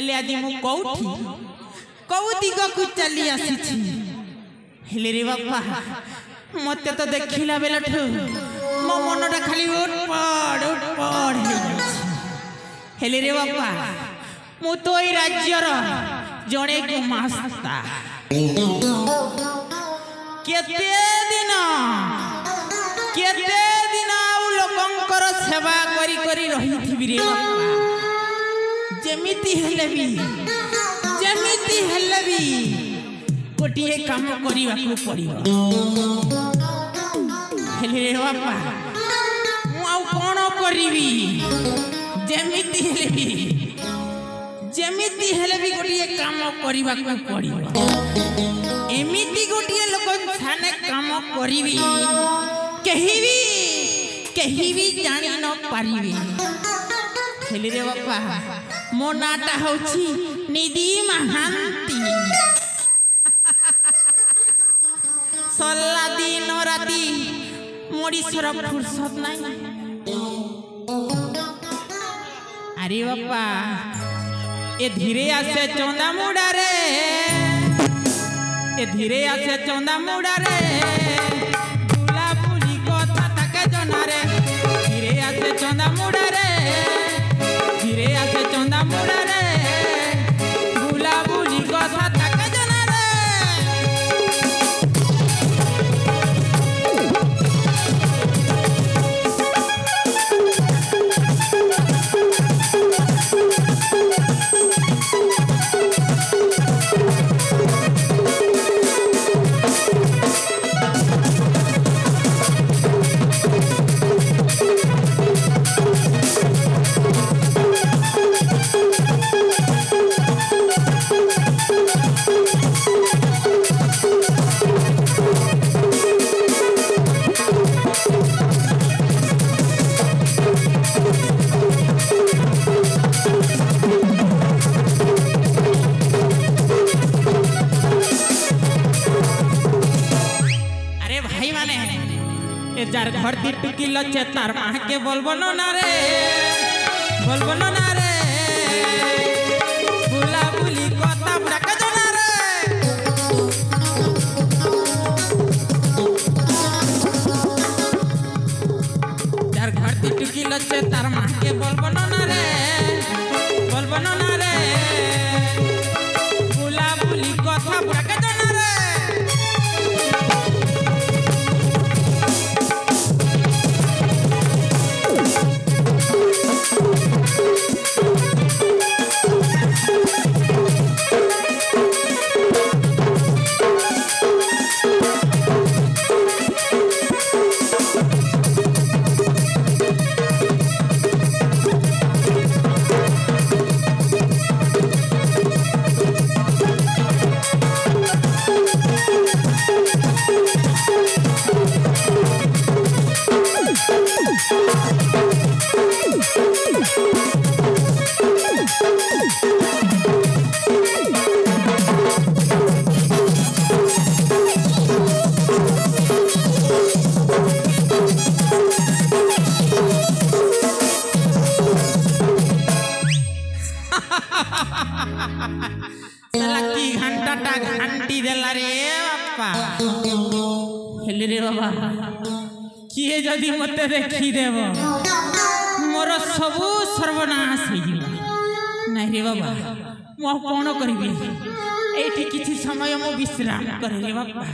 हेले आज मु कौठी कौ दिगकु चली आसी हेले रे बापा मत तो देखिला बेलठू मो मनटा खाली उठपड़ हेले रे बापा मु तो ई राज्यर जड़े गुमास्ता केते दिन आउ लोकंकर सेवा करी करी रही थी रे बापा जेमिति हेले भी गोटे काम करने को पड़ो हेले रे बापा मु कौन करी जेमिति हेले भी गोटे काम करने को पड़ो एमिति गोटे लोक थाने काम करी कहीं भी जानी न पारिबे हेले रे बापा मो नाटा होछि निधि महांती सल्ला दिन राती मोड़ी सरफ फुर्सत नहीं अरे बापा ए धीरे आसे चौंदा मुड़ा रे ए धीरे आसे चौंदा मुड़ा रे बुला बुली कथा ताके जना रे धीरे आसे चौंदा मुड़ा रे धीरे आसे चौंदा मुड़ा रे बुला बुली कथा ताके जना रे जार घर दी टुकी लचे तार माह के बोलबो ना रे बुला बुली कथा बुड़ाके जना रे जार घर दी टुकी लचे तार माह के बोलबो ना रे बुला बुली कथा बुड़ाके जना रे घंटी देला रे बापा हेले रे बाबा किए जदि मते देखी देव मोर सबू सर्वनाश हो नहीं रे बाबा मु कौन करी एठी किछि समय मु विश्राम करे रे बापा।